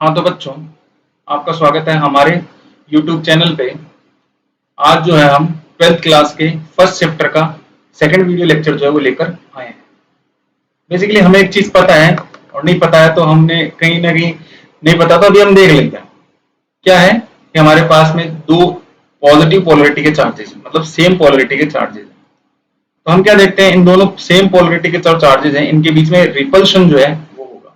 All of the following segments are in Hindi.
हाँ तो बच्चों, आपका स्वागत है हमारे YouTube चैनल पे। आज जो है हम 12th क्लास के फर्स्ट चैप्टर का सेकंड वीडियो लेक्चर जो है वो लेकर आए हैं। बेसिकली हमें एक चीज पता है और नहीं पता है, तो हमने कहीं ना कहीं नहीं पता तो अभी हम देख लेते हैं। क्या है कि हमारे पास में दो पॉजिटिव पोलरिटी के चार्जेस, मतलब सेम पोलरिटी के चार्जेस। तो हम क्या देखते हैं, इन दोनों सेम पोलरिटी के चार्जेस हैं, इनके बीच में रिपल्शन जो है वो होगा।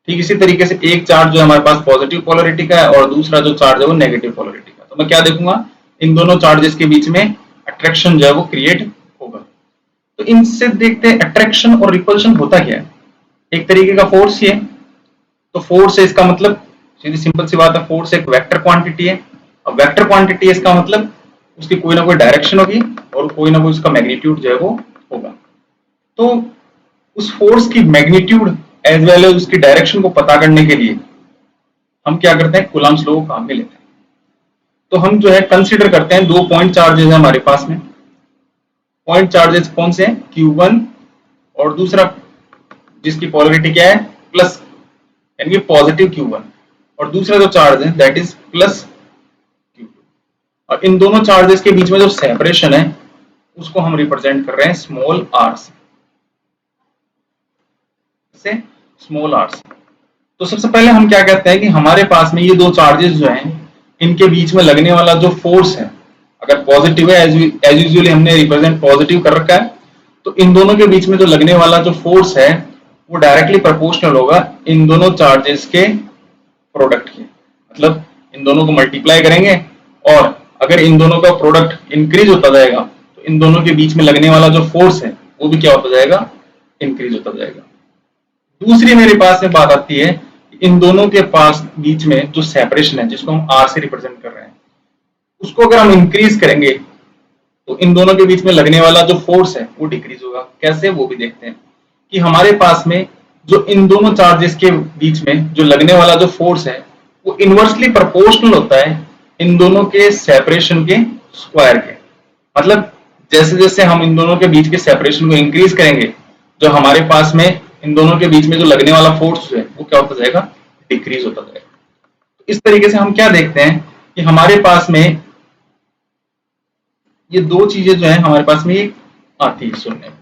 ठीक इसी तरीके से एक चार्ज जो है हमारे पास पॉजिटिव पोलरिटी का है और दूसरा जो चार्ज है वो नेगेटिव पोलरिटी का। तो मैं क्या देखूंगा, इन दोनों चार्जेस के बीच में अट्रैक्शन जो है वो क्रिएट होगा। तो इनसे देखते हैं अट्रैक्शन और रिपल्शन होता क्या है। एक तरीके का फोर्स ही है। तो फोर्स है, इसका मतलब सीधी सिंपल सी बात है, फोर्स एक वेक्टर क्वांटिटी है। अब वेक्टर क्वांटिटी है, इसका मतलब उसकी कोई ना कोई डायरेक्शन होगी और कोई ना कोई उसका मैग्नीट्यूड जो है वो होगा। तो उस फोर्स की मैग्नीट्यूड एज वेल एज उसकी डायरेक्शन को पता करने के लिए हम क्या करते हैं, कूलम्ब्स लॉ को काम में लेते हैं। तो हम जो है कंसीडर करते हैं दो पॉइंट चार्जेस है हमारे पास में। पॉइंट चार्जेस कौन से हैं, Q1 और दूसरा जिसकी पोलरिटी क्या है प्लस, यानी कि पॉजिटिव Q1, और दूसरा जो चार्ज है दैट इज प्लस Q2। और इन दोनों चार्जेस के बीच में जो सेपरेशन है उसको हम रिप्रेजेंट कर रहे हैं स्मॉल r से, स्मॉल r से। तो सबसे पहले हम क्या कहते हैं कि हमारे पास में ये दो चार्जेस जो हैं इनके बीच में लगने वाला जो फोर्स है, अगर पॉजिटिव है, एज यूजुअली हमने रिप्रेजेंट पॉजिटिव कर रखा है, तो इन दोनों के बीच में जो लगने वाला जो फोर्स है वो डायरेक्टली प्रोपोर्शनल होगा इन दोनों चार्जेस के प्रोडक्ट के। मतलब इन दोनों को मल्टीप्लाई करेंगे और अगर इन दोनों का प्रोडक्ट इंक्रीज होता जाएगा तो इन दोनों के बीच में लगने वाला जो फोर्स है वो भी क्या होता जाएगा, इंक्रीज होता जाएगा। दूसरी मेरे पास में बात आती है, इन दोनों के पास बीच में जो सेपरेशन है जिसको हम r से रिप्रेजेंट कर रहे हैं, उसको अगर हम इंक्रीज करेंगे तो इन दोनों के बीच में लगने वाला जो फोर्स है वो डिक्रीज होगा। कैसे, वो भी देखते हैं कि हमारे पास में जो इन दोनों चार्जेस के बीच में जो लगने वाला जो फोर्स है वो इनवर्सली प्रोपोर्शनल होता है इन दोनों के सेपरेशन के स्क्वायर के। मतलब जैसे जैसे हम इन दोनों के बीच के सेपरेशन को इंक्रीज करेंगे, जो हमारे पास में इन दोनों के बीच में जो लगने वाला फोर्स है वो क्या होता जाएगा, डिक्रीज होता जाएगा। तो इस तरीके से हम क्या देखते हैं कि हमारे पास में ये दो चीजें जो है हमारे पास में ये आती है सुनने में।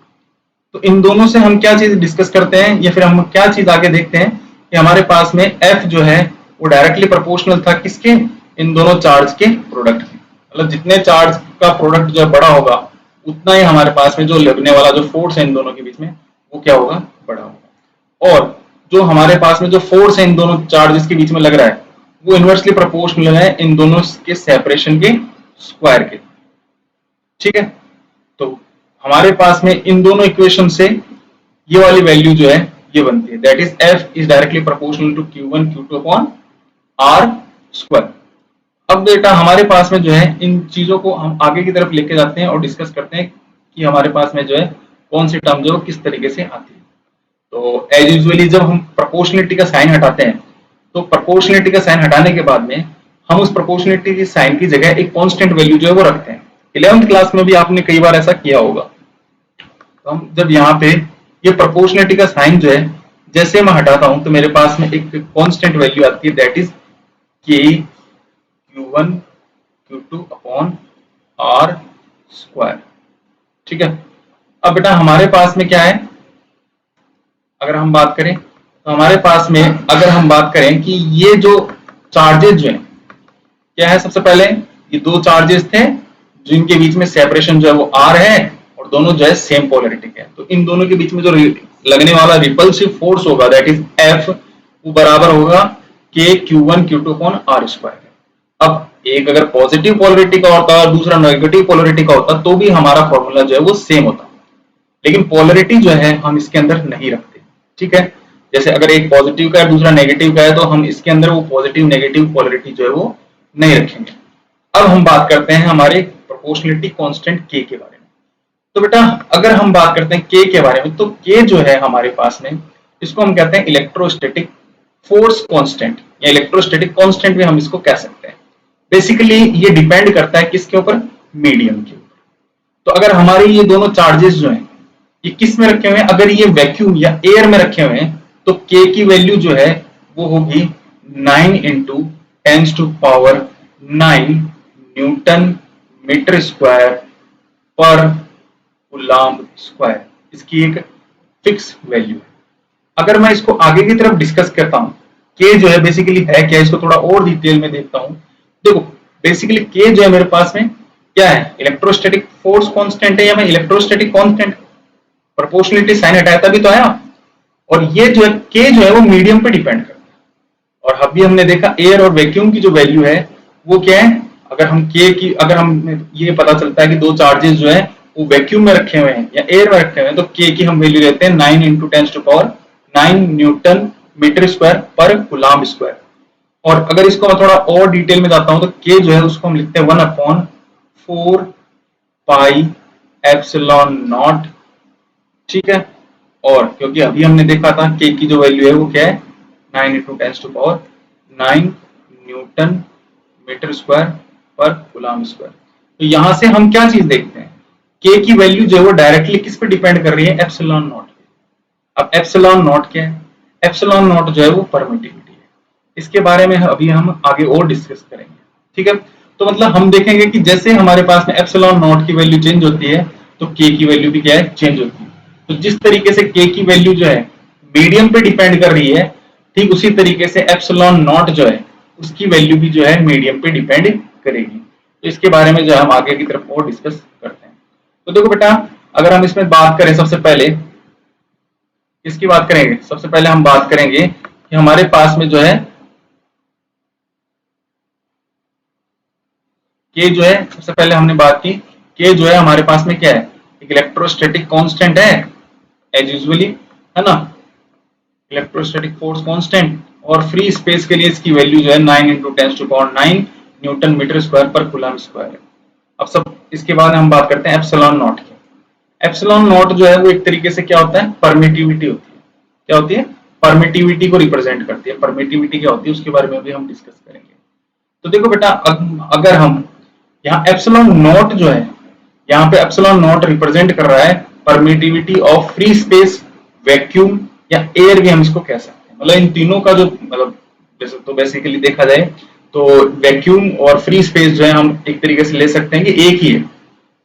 तो इन दोनों से हम क्या चीज डिस्कस करते हैं या फिर हम क्या चीज आगे देखते हैं कि हमारे पास में F जो है वो डायरेक्टली प्रोपोर्शनल था किसके, इन दोनों चार्ज के प्रोडक्ट के। मतलब जितने चार्ज का प्रोडक्ट जो है बड़ा होगा उतना ही हमारे पास में जो लगने वाला जो फोर्स है इन दोनों के बीच में वो क्या होगा, बड़ा होगा। और जो हमारे पास में जो फोर्स है इन दोनों चार्जेस के बीच में लग रहा है वो इनवर्सली प्रोपोर्शनल है इन दोनों के सेपरेशन के स्क्वायर के। ठीक है, तो हमारे पास में इन दोनों इक्वेशन से ये वाली वैल्यू जो है ये बनती है, that is F is directly proportional to Q1 Q2 upon R square. अब बेटा हमारे पास में जो है इन चीजों को हम आगे की तरफ लेके जाते हैं और डिस्कस करते हैं कि हमारे पास में जो है कौन सी टर्म जो किस तरीके से आती है। तो एज यूजुअली जब हम प्रोपोर्शनलिटी का साइन हटाते हैं तो प्रोपोर्शनलिटी का साइन हटाने के बाद में हम उस प्रोपोर्शनलिटी की साइन की जगह एक कांस्टेंट वैल्यू जो है वो रखते हैं। 11th क्लास में भी आपने कई बार ऐसा किया होगा। तो हम जब यहाँ पे ये प्रोपोर्शनलिटी का साइन जो है जैसे मैं हटाता हूं तो मेरे पास में एक कांस्टेंट वैल्यू आती है, that is k Q1 Q2 upon R square. ठीक है, अब बेटा हमारे पास में क्या है, अगर हम बात करें तो हमारे पास में अगर हम बात करें कि ये जो चार्जेस जो है क्या है, सबसे पहले ये दो चार्जेस थे जिनके बीच में सेपरेशन जो है वो R है और दोनों जो है सेम पोलरिटी के हैं। तो इन दोनों के बीच में जो लगने वाला रिपल्सिव फोर्स होगा दैट इज F, वो बराबर होगा K Q1 Q2 upon R square. अब एक अगर पॉजिटिव पोलरिटी का होता और दूसरा नेगेटिव पोलरिटी का होता तो भी हमारा फॉर्मूला जो है वो सेम होता, लेकिन पोलरिटी जो है हम इसके अंदर नहीं रखते। ठीक है, जैसे अगर एक पॉजिटिव का है दूसरा नेगेटिव का है तो हम इसके अंदर वो पॉजिटिव नेगेटिव पोलरिटी जो है वो नहीं रखेंगे। अब हम बात करते हैं हमारे प्रोपोर्शनलिटी कांस्टेंट k के बारे में। तो बेटा अगर हम बात करते हैं k के बारे में तो k जो है हमारे पास में इसको हम कहते हैं इलेक्ट्रोस्टैटिक फोर्स कांस्टेंट या इलेक्ट्रोस्टैटिक कांस्टेंट भी हम इसको कह सकते हैं। बेसिकली ये डिपेंड करता है किसके ऊपर, मीडियम के ऊपर। तो अगर हमारे ये दोनों चार्जेस जो हैं ये किस में रखे हुए हैं, अगर ये वैक्यूम या एयर में रखे हुए हैं तो k की वैल्यू जो है वो होगी 9 इंटू 10⁹ न्यूटन मीटर स्क्वायर पर कूलम्ब स्क्वायर। इसकी एक फिक्स वैल्यू है। अगर मैं इसको आगे की तरफ डिस्कस करता हूं, के जो है बेसिकली है क्या, इसको थोड़ा और डिटेल में देखता हूं। देखो बेसिकली के जो है मेरे पास में क्या है, इलेक्ट्रोस्टैटिक फोर्स कांस्टेंट है, या मैं इलेक्ट्रोस्टैटिक कांस्टेंट प्रोपोर्शनलिटी साइन हटाया तभी तो आया। और ये जो है के जो है वो मीडियम पे डिपेंड करता है। और अभी हमने देखा एयर और वैक्यूम की जो वैल्यू है वो क्या है, अगर हम के की, अगर हम ये पता चलता है कि दो चार्जेस जो है वो वैक्यूम में रखे हुए हैं या एयर में रखे हुए हैं, तो के की हम वैल्यू लेते हैं 9 इंटू 10⁹ न्यूटन मीटर स्क्वायर पर कूलम्ब स्क्वायर। और अगर इसको मैं थोड़ा और डिटेल में जाता हूं तो के जो है उसको हम लिखते हैं 1/4 पाई एप्सिलॉन नॉट, ठीक है। और क्योंकि अभी हमने देखा था के की जो वैल्यू है वो क्या है 9 इंटू 10⁹ न्यूटन मीटर स्क्वायर पर कूलम्ब स्क्वायर। तो यहां से हम क्या चीज देखते हैं, के की वैल्यू जो है वो डायरेक्टली किस पे डिपेंड कर रही है, एप्सिलॉन नॉट पे। अब एप्सिलॉन नॉट क्या है, एप्सिलॉन नॉट जो है वो परमिटिविटी है। इसके बारे में अभी हम आगे और डिस्कस करेंगे, ठीक है। तो मतलब हम देखेंगे कि जैसे हमारे पास में एप्सिलॉन नॉट की वैल्यू चेंज होती है तो के की वैल्यू भी क्या है, चेंज होती है। तो जिस तरीके से के की वैल्यू जो है मीडियम पे डिपेंड कर रही है, ठीक उसी तरीके से एप्सिलॉन नॉट जो है उसकी वैल्यू भी जो है मीडियम पे डिपेंड करेगी। तो इसके बारे में जो है हम आगे की तरफ और डिस्कस करते हैं। तो देखो बेटा, अगर हम इसमें बात करें, सबसे पहले इसकी बात करेंगे, सबसे पहले हम बात करेंगे कि हमारे पास में जो है के जो है, सबसे पहले हमने बात की के जो है हमारे पास में क्या है, एक इलेक्ट्रोस्टैटिक कांस्टेंट है एज यूजुअली, है ना, इलेक्ट्रोस्टैटिक फोर्स कांस्टेंट। और फ्री स्पेस के लिए इसकी वैल्यू जो है 9 इंटू 10⁹ न्यूटन मीटर स्क्वायर पर कूलम्ब स्क्वायर है। अब सब इसके बाद हम बात करते हैं एप्सिलॉन नॉट की। एप्सिलॉन नॉट जो है वो एक तरीके से क्या होता है, परमिटिविटी होती है। क्या होती है, परमिटिविटी को रिप्रेजेंट करती है। परमिटिविटी क्या होती है उसके बारे में भी हम डिस्कस करेंगे। तो देखो बेटा, अगर हम यहाँ एप्सिलॉन नॉट जो है, यहाँ पे एप्सिलॉन नॉट रिप्रेजेंट कर रहा है permittivity of free space, vacuum या एयर भी हम इसको कह सकते हैं। मतलब इन तीनों का जो मतलब जैसे तो बेसिकली देखा जाए तो वैक्यूम और फ्री स्पेस जो है हम एक तरीके से ले सकते हैं कि एक ही है,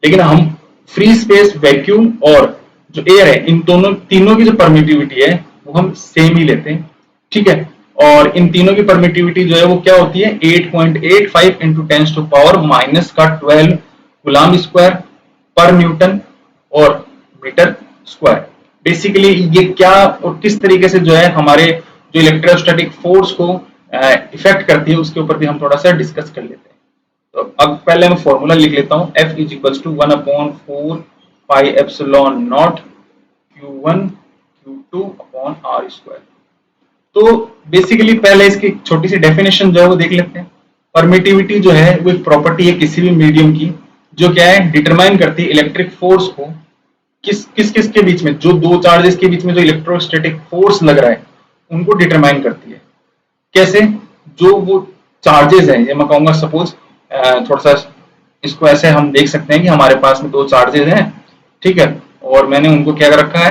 लेकिन हम फ्री स्पेस, वैक्यूम और जो एयर है, इन दोनों तीनों की जो परमिटिविटी है वो हम सेम ही लेते हैं, ठीक है। और इन तीनों की परमिटिविटी जो है वो क्या होती है 8.85 इंटू 10⁻⁻12 कूलम्ब स्क्वायर पर न्यूटन और मीटर स्क्वायर। बेसिकली ये क्या और किस तरीके से जो है हमारे जो इलेक्ट्रोस्टैटिक फोर्स को इफेक्ट करती है उसके ऊपर भी हम थोड़ा सा डिस्कस कर लेते हैं। तो अब पहले मैं फॉर्मूला लिख लेता हूं, F is equals to 1/4 pi epsilon naught Q1 Q2 upon R square. तो बेसिकली पहले इसकी छोटी सी डेफिनेशन जो है वो देख लेते हैं। परमिटिविटी जो है वो एक प्रॉपर्टी है किसी भी मीडियम की जो क्या है, डिटरमाइन करती है इलेक्ट्रिक फोर्स को किस के बीच में, जो दो चार्जेस के बीच में जो इलेक्ट्रोस्टैटिक फोर्स लग रहा है उनको डिटरमाइन करती है। कैसे, जो वो चार्जेस हैं, ये मैं कहूंगा सपोज थोड़ा सा इसको ऐसे हम देख सकते हैं कि हमारे पास में दो चार्जेस हैं, ठीक है, और मैंने उनको क्या कर रखा है,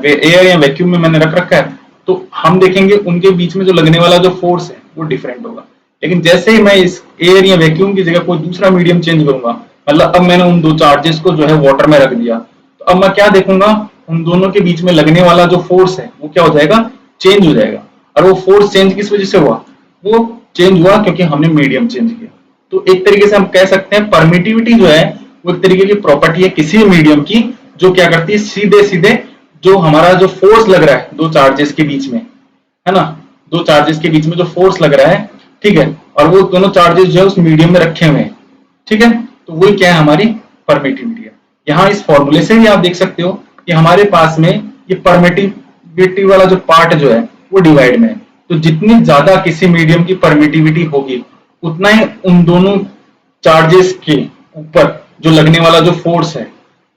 एयर या वैक्यूम में मैंने रख रखा है। तो हम देखेंगे उनके बीच में जो लगने वाला जो फोर्स है वो डिफरेंट होगा। लेकिन जैसे ही मैं इस एयर या वैक्यूम की जगह कोई दूसरा मीडियम चेंज करूंगा, मतलब अब मैंने उन दो चार्जेस को जो है वाटर में रख दिया, तो अब मैं क्या देखूंगा, उन दोनों के बीच में लगने वाला जो फोर्स है वो क्या हो जाएगा, चेंज हो जाएगा। और वो फोर्स चेंज किस वजह से हुआ, वो चेंज हुआ क्योंकि हमने मीडियम चेंज किया। तो एक तरीके से हम कह सकते हैं परमिटिविटी जो है वो एक तरीके की प्रॉपर्टी है किसी भी मीडियम की, जो क्या करती है, सीधे सीधे जो हमारा जो फोर्स लग रहा है दो चार्जेस के बीच में, है ना, दो चार्जेस के बीच में जो फोर्स लग रहा है, ठीक है, और वो दोनों चार्जेस जो है उस मीडियम में रखे हुए हैं, ठीक है, तो वही क्या है, हमारी परमिटिविटी है। यहाँ इस फॉर्मूले से भी आप देख सकते हो कि हमारे पास में ये परमिटिविटी वाला जो पार्ट जो है वो डिवाइड में है। तो जितनी ज्यादा किसी मीडियम की परमिटिविटी होगी उतना ही उन दोनों चार्जेस के ऊपर जो लगने वाला जो फोर्स है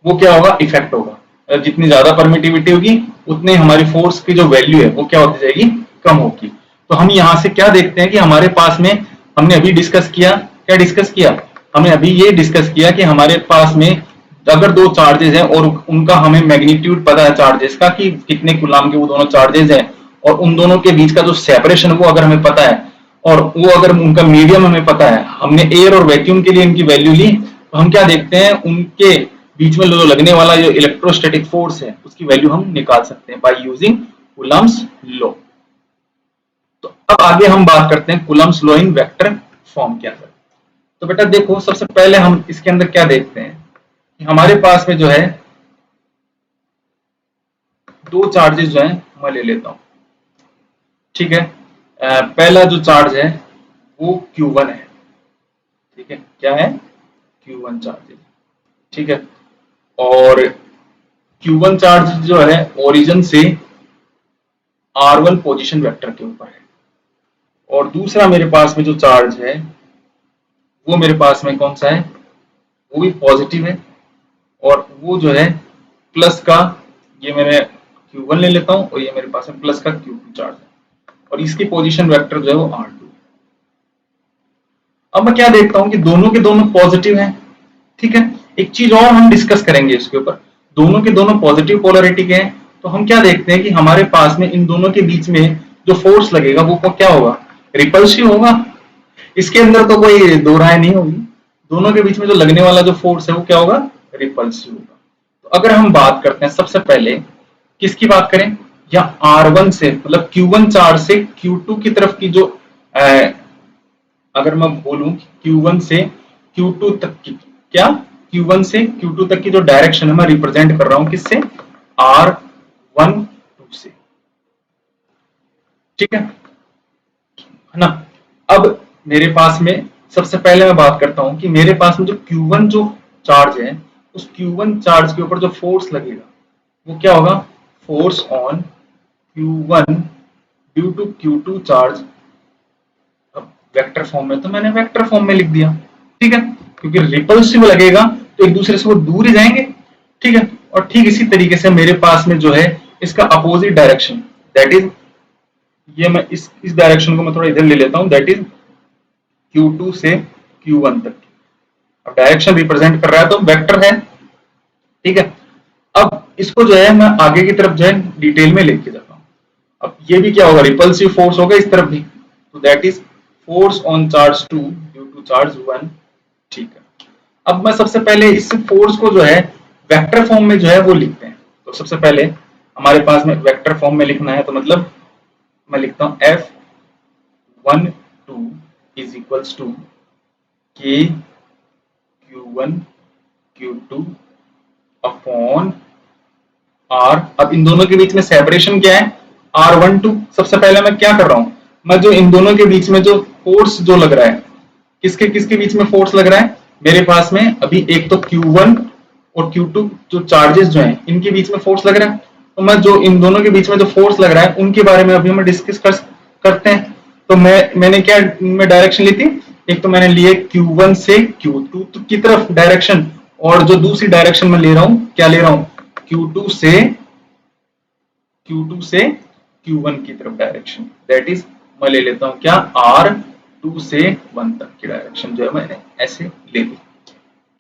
वो क्या होगा, इफेक्ट होगा। जितनी ज्यादा परमिटिविटी होगी उतने हमारी फोर्स की जो वैल्यू है वो क्या होती जाएगी, कम होगी। तो हम यहाँ से क्या देखते हैं कि हमारे पास में हमने अभी डिस्कस किया, क्या डिस्कस किया, हमने अभी ये डिस्कस किया कि हमारे पास में अगर दो चार्जेस हैं और उनका हमें मैग्नीट्यूड पता है चार्जेस का कि कितने कूलम्ब के वो दोनों चार्जेस हैं, और उन दोनों के बीच का जो सेपरेशन वो अगर हमें पता है, और वो अगर उनका मीडियम हमें पता है, हमने एयर और वैक्यूम के लिए इनकी वैल्यू ली, तो हम क्या देखते हैं, उनके बीच में जो लगने वाला जो इलेक्ट्रोस्टैटिक फोर्स है उसकी वैल्यू हम निकाल सकते हैं बाय यूजिंग कूलम्ब्स लॉ। तो अब आगे हम बात करते हैं Coulomb's law in vector form के अंदर। तो बेटा देखो, सबसे पहले हम इसके अंदर क्या देखते हैं कि हमारे पास में जो है दो चार्जेस जो हैं मैं ले लेता हूं, ठीक है। पहला जो चार्ज है वो Q1 है, ठीक है। क्या है? Q1 चार्ज है, ठीक है। और Q1 चार्ज जो है ओरिजिन से R1 पोजीशन वेक्टर के ऊपर है, और दूसरा मेरे पास में जो चार्ज है वो मेरे पास में कौन सा है, वो भी पॉजिटिव है, और वो जो है प्लस का, ये मैंने Q1 ले लेता हूं और ये मेरे पास में प्लस का Q2 चार्ज है, और इसकी पोजीशन वेक्टर जो है वो R2। अब मैं क्या देखता हूं कि दोनों के दोनों पॉजिटिव हैं, ठीक है। एक चीज और हम डिस्कस करेंगे इसके ऊपर, दोनों के दोनों पॉजिटिव पोलैरिटी के हैं, तो हम क्या देखते हैं कि हमारे पास में इन दोनों के बीच में जो फोर्स लगेगा वो क्या होगा, रिपल्सिव होगा। इसके अंदर तो कोई दो राय नहीं होगी, दोनों के बीच में जो लगने वाला जो फोर्स है वो क्या होगा, रिपल्सिव होगा। तो अगर हम बात करते हैं सबसे पहले किसकी बात करें, या R1 से मतलब Q1 चार्ज से Q2 की तरफ की जो अगर मैं बोलूं Q1 से Q2 तक की, क्या Q1 से Q2 तक की जो डायरेक्शन है मैं रिप्रेजेंट कर रहा हूं किससे, R12 से, ठीक है ना। अब मेरे पास में सबसे पहले मैं बात करता हूं कि मेरे पास में जो Q1 जो चार्ज है, उस Q1 चार्ज के ऊपर जो फोर्स लगेगा वो क्या होगा, force on Q1 due to Q2 charge. अब वेक्टर फॉर्म में तो मैंने वेक्टर फॉर्म में लिख दिया, ठीक है, क्योंकि रिपल्सिव लगेगा तो एक दूसरे से वो दूर ही जाएंगे, ठीक है। और ठीक इसी तरीके से मेरे पास में जो है इसका अपोजिट डायरेक्शन, दैट इज, ये मैं इस डायरेक्शन को मैं थोड़ा इधर ले लेता हूं, दैट इज Q2 से Q1 तक। अब डायरेक्शन रिप्रेजेंट कर रहा है तो वेक्टर है, ठीक है। अब इसको जो है मैं आगे की तरफ जो है डिटेल में लेके जाता हूं। अब ये भी क्या होगा, रिपल्सिव फोर्स होगा इस तरफ भी, तो that is force on charge 2 due to charge 1, ठीक है। अब मैं सबसे पहले इस फोर्स को जो है वेक्टर फॉर्म में जो है वो लिखते हैं। तो सबसे पहले हमारे पास में वेक्टर फॉर्म में लिखना है, तो मतलब मैं लिखता हूं F12 is equals to K Q1 Q2 upon R। अब इन दोनों के बीच में सेपरेशन क्या है, R12। सबसे पहले मैं क्या कर रहा हूं, मैं जो इन दोनों के बीच में जो फोर्स जो लग रहा है, किसके किसके बीच में फोर्स लग रहा है, मेरे पास में अभी एक तो Q1 और Q2 जो चार्जेस जो हैं इनके बीच में फोर्स लग रहा है। तो मैं जो इन दोनों के बीच में जो फोर्स लग रहा है उनके बारे में अभी हम डिस्कस करते हैं। तो मैंने क्या में डायरेक्शन ली थी, एक तो मैंने लिए Q1 से Q2 की तरफ डायरेक्शन, और जो दूसरी डायरेक्शन में ले रहा हूं, क्या ले रहा हूं, Q2 से Q1 की तरफ डायरेक्शन, दैट इज मैं ले लेता हूं क्या, R2 से 1 तक की डायरेक्शन जो है मैंने ऐसे ले ली,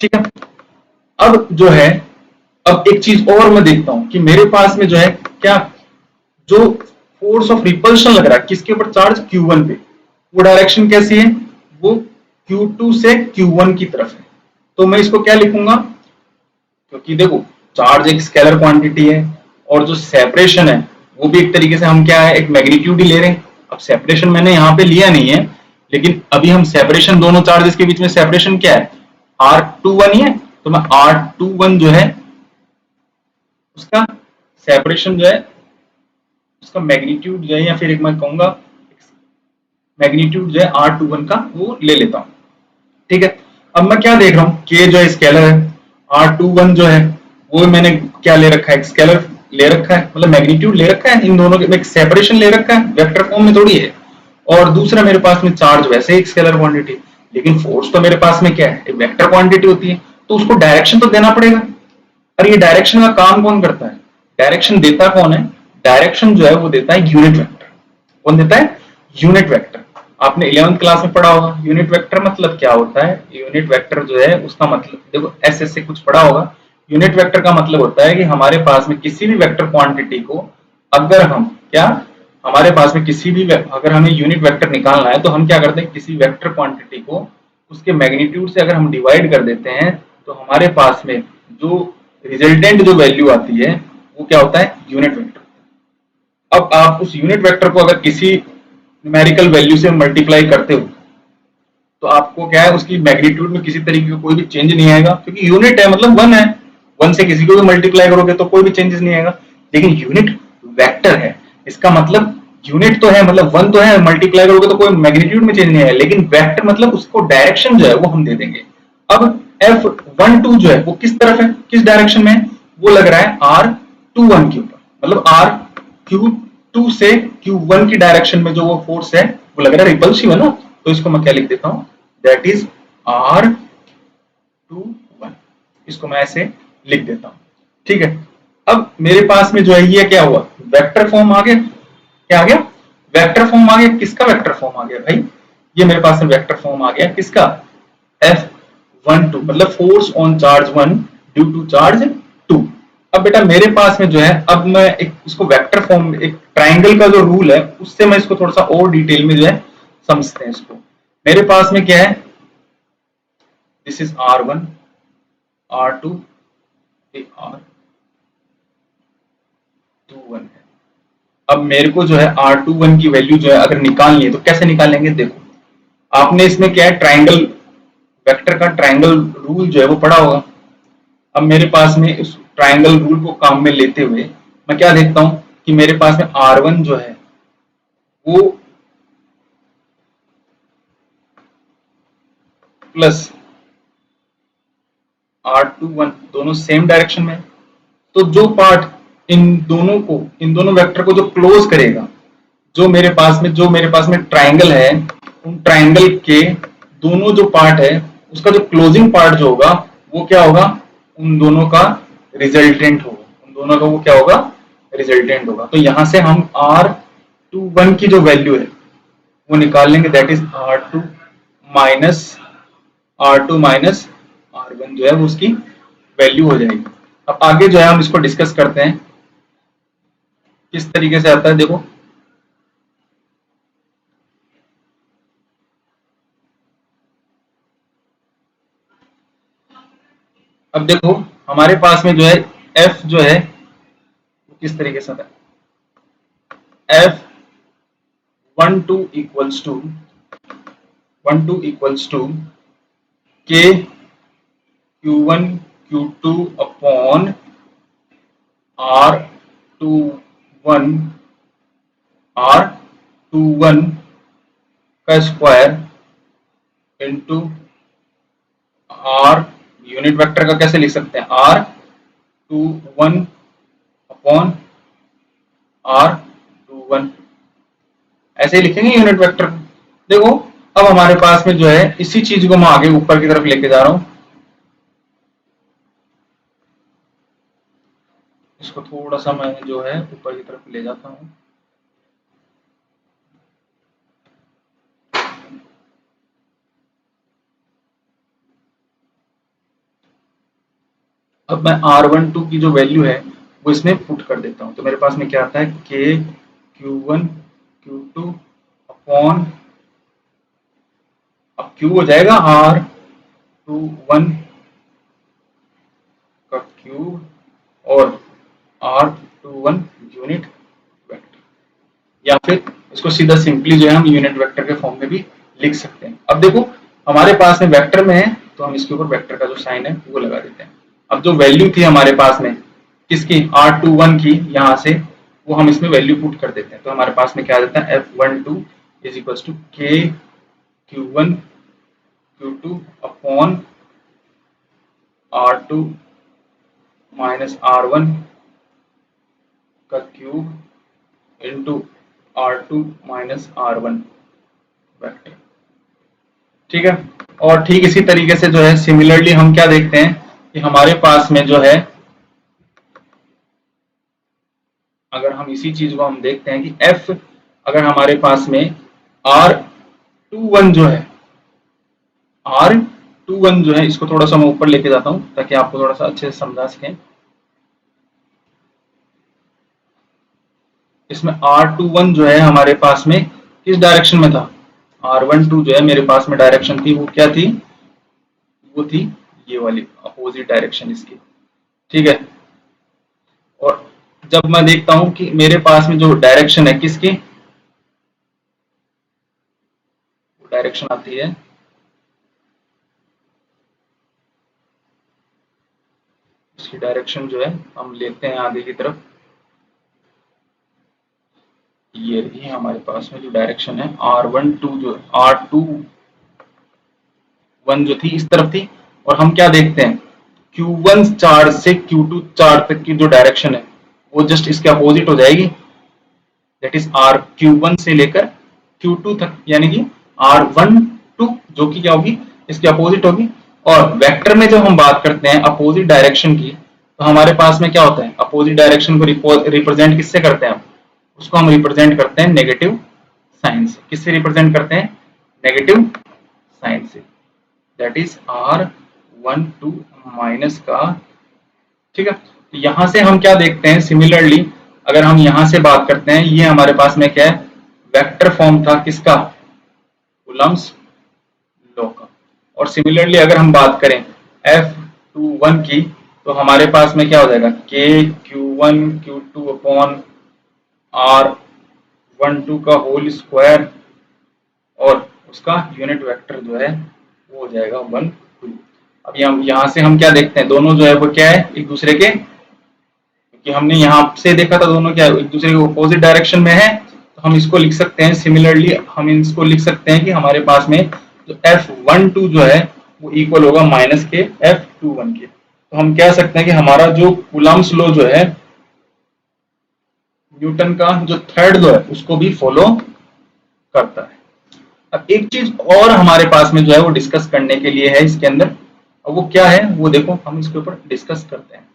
ठीक है। अब जो है, अब एक चीज और मैं देखता हूं कि मेरे पास में जो है क्या, जो फोर्स ऑफ रिपल्शन लग रहा है किसके ऊपर, चार्ज Q1 पे, वो डायरेक्शन कैसी है, वो Q2 से Q1 की तरफ है। तो मैं इसको क्या लिखूंगा, क्योंकि देखो चार्ज एक स्केलर क्वांटिटी है, और जो सेपरेशन है वो भी एक तरीके से हम क्या है, एक मैग्नीट्यूड ही ले रहे हैं। अब सेपरेशन मैंने यहाँ पे लिया नहीं है, लेकिन अभी हम सेपरेशन, दोनों चार्जेस के बीच में सेपरेशन क्या है, R21 ही है, तो मैं R21 जो है उसका सेपरेशन जो है, उसका मैग्नीट्यूड जो है, या फिर एक मैं कहूंगा मैग्नीट्यूड जो है R21 का वो ले लेता हूं, ठीक है। अब मैं क्या देख रहा हूँ, K जो है स्केलर है, R21 जो है वो मैंने क्या ले रखा है, स्केलर ले रखा है, मतलब मैग्नीट्यूड ले रखा है, इन दोनों के सेपरेशन ले रखा है, वेक्टर फॉर्म में थोड़ी है। और दूसरा मेरे पास में चार्ज वैसे ही एक स्केलर क्वांटिटी, लेकिन फोर्स तो मेरे पास में क्या है, एक वेक्टर क्वांटिटी होती है, तो उसको डायरेक्शन तो देना पड़ेगा। और ये डायरेक्शन का काम कौन करता है, डायरेक्शन देता कौन है, डायरेक्शन जो है वो देता है यूनिट वेक्टर। कौन देता है, यूनिट वेक्टर। आपने 11th क्लास में पढ़ा होगा यूनिट वेक्टर मतलब क्या होता है। यूनिट वेक्टर जो है उसका मतलब, देखो एस से कुछ पढ़ा होगा, यूनिट वेक्टर का मतलब होता है कि हमारे पास में किसी भी वेक्टर क्वांटिटी को अगर हम क्या, हमारे पास में किसी भी अगर हमें यूनिट वेक्टर निकालना है तो हम क्या करते हैं, किसी वेक्टर क्वांटिटी को उसके मैग्नीट्यूड से अगर हम डिवाइड कर देते हैं तो हमारे पास में जो रिजल्टेंट जो वैल्यू आती है वो क्या होता है, यूनिट वेक्टर। अब आप उस यूनिट वेक्टर को अगर किसी न्यूमेरिकल वैल्यू से मल्टीप्लाई करते हो तो आपको क्या है, उसकी मैग्नीट्यूड में किसी तरीके का कोई भी चेंज नहीं आएगा, क्योंकि यूनिट है मतलब वन है। वन से किसी को भी मल्टीप्लाई करोगे तो कोई भी चेंजेस नहीं आएगा। लेकिन यूनिट वेक्टर है, इसका मतलब यूनिट तो है, मतलब वन तो है, मल्टीप्लाई करोगे तो कोई मैग्नीट्यूड में चेंज नहीं आएगा, लेकिन वेक्टर मतलब उसको डायरेक्शन जो है वो हम दे देंगे। अब F12 जो है वो किस तरफ है, किस डायरेक्शन में है, वो लग रहा है R21 के ऊपर, मतलब R Q2 से Q1 की डायरेक्शन में जो वो फोर्स है वो लग रहा है रिपल्सिव है ना। तो इसको मैं क्या लिख देता हूं, दैट इज R21, इसको मैं ऐसे लिख देता हूं। ठीक है, अब मेरे पास में जो है ये क्या हुआ, वेक्टर फॉर्म आ गया। क्या आ गया, वेक्टर फॉर्म आ गया। किसका वेक्टर फॉर्म आ गया भाई, ये मेरे पास में वेक्टर फॉर्म आ गया किसका, F12 मतलब force on charge 1 due to charge 2। अब बेटा मेरे पास में जो है, अब मैं एक इसको वेक्टर फॉर्म, एक ट्राइंगल का जो रूल है उससे मैं इसको थोड़ा सा और डिटेल में जो है समझते हैं इसको। मेरे पास में क्या है, this is R1 R2 R21 है। अब मेरे को जो है R21 की वैल्यू जो है अगर निकालनी है तो कैसे निकालेंगे, देखो आपने इसमें क्या है, ट्राइंगल वेक्टर का ट्राइंगल रूल जो है वो पढ़ा होगा। अब मेरे पास में इस ट्राइंगल रूल को काम में लेते हुए मैं क्या देखता हूं कि मेरे पास में R1 जो है वो प्लस R21 दोनों सेम डायरेक्शन में है। तो जो पार्ट इन दोनों वेक्टर को जो क्लोज करेगा, जो मेरे पास में ट्राइंगल है, उन ट्राइंगल के दोनों जो पार्ट है उसका जो क्लोजिंग पार्ट जो होगा वो क्या होगा, उन दोनों का रिजल्टेंट होगा, उन दोनों का वो क्या होगा, रिजल्टेंट होगा। तो यहां से हम R21 की जो वैल्यू है वो निकाल लेंगे, that is minus R2 minus R1 जो है वो उसकी वैल्यू हो जाएगी। अब आगे जो है हम इसको डिस्कस करते हैं किस तरीके से आता है, देखो अब देखो हमारे पास में जो है F जो है वो किस तरीके से आता है, F12 K Q1 Q2 upon R21 R21 का square into R, unit vector का कैसे लिख सकते हैं, R21 अपॉन R21, ऐसे ही लिखेंगे यूनिट वेक्टर। देखो अब हमारे पास में जो है इसी चीज को मैं आगे ऊपर की तरफ लेके जा रहा हूं, इसको थोड़ा सा मैं जो है ऊपर की तरफ ले जाता हूं। अब मैं R12 की जो वैल्यू है वो इसमें पुट कर देता हूं, तो मेरे पास में क्या आता है, K Q1 Q2 अपॉन, अब Q हो जाएगा R21 का क्यूब और R21 यूनिट वेक्टर, या फिर इसको सीधा सिंपली जो है हम यूनिट वेक्टर के फॉर्म में भी लिख सकते हैं। अब देखो हमारे पास में वेक्टर में है तो हम इसके ऊपर वेक्टर का जो साइन है वो लगा देते हैं। अब जो वैल्यू थी हमारे पास में किसकी, R21 की, यहाँ से वो हम इसमें वैल्यू पुट कर देते हैं, तो हमारे पास में क्या आ जाता है, F12 is equal to K Q1 Q2 upon R2 minus R1 का cube into R2 minus R1 vector. ठीक है, और ठीक इसी तरीके से जो है सिमिलरली हम क्या देखते हैं कि हमारे पास में जो है, अगर हम इसी चीज को हम देखते हैं कि F अगर हमारे पास में R21 जो है, R21 जो है, इसको थोड़ा सा मैं ऊपर लेके जाता हूं ताकि आपको थोड़ा सा अच्छे से समझा सकें। इसमें R21 जो है हमारे पास में किस डायरेक्शन में था, R12 जो है मेरे पास में डायरेक्शन थी वो क्या थी, वो थी ये वाली अपोजिट डायरेक्शन इसकी, ठीक है। और जब मैं देखता हूं कि मेरे पास में जो डायरेक्शन है किसकी, वो डायरेक्शन आती है, इसकी डायरेक्शन जो है हम लेते हैं आगे की तरफ, ये रही हमारे पास में जो डायरेक्शन है R12 जो R21 जो थी इस तरफ थी। और हम क्या देखते हैं, Q1 चार्ज से Q2 चार्ज तक की जो डायरेक्शन है वो जस्ट इसके अपोजिट हो जाएगी, दैट इज आर Q1 से लेकर Q2 तक, यानी कि R12 जो कि क्या होगी, इसके अपोजिट होगी। और वेक्टर में जब हम बात करते हैं अपोजिट डायरेक्शन की, तो हमारे पास में क्या होता है, अपोजिट डायरेक्शन को रिप्रेजेंट किससे करते हैं, उसको हम रिप्रेजेंट करते हैं नेगेटिव साइन से। किससे रिप्रेजेंट करते हैं, नेगेटिव साइन से, दैट इज R12 माइनस का, ठीक है। तो यहां से हम क्या देखते हैं, सिमिलरली अगर हम यहां से बात करते हैं, ये हमारे पास में क्या है, वेक्टर फॉर्म था किसका, कूलम्ब्स लॉ का। और सिमिलरली अगर हम बात करें F21 की, तो हमारे पास में क्या हो जाएगा, K Q1 Q2 upon R12 का होल स्क्वायर, और उसका यूनिट वेक्टर जो है वो हो जाएगा 1 2। अब यहाँ से हम क्या देखते हैं, दोनों जो है वो क्या है, एक दूसरे के, क्योंकि हमने यहाँ से देखा था दोनों क्या एक दूसरे के अपोजिट डायरेक्शन में है, तो हम इसको लिख सकते हैं, सिमिलरली हम इसको लिख सकते हैं कि हमारे पास में जो F12 जो है वो इक्वल होगा माइनस के F21 के। तो हम कह सकते हैं कि हमारा जो कूलम्ब्स लॉ जो है, न्यूटन का जो थर्ड लॉ है उसको भी फॉलो करता है। अब एक चीज और हमारे पास में जो है वो डिस्कस करने के लिए है इसके अंदर, और वो क्या है वो देखो हम इसके ऊपर डिस्कस करते हैं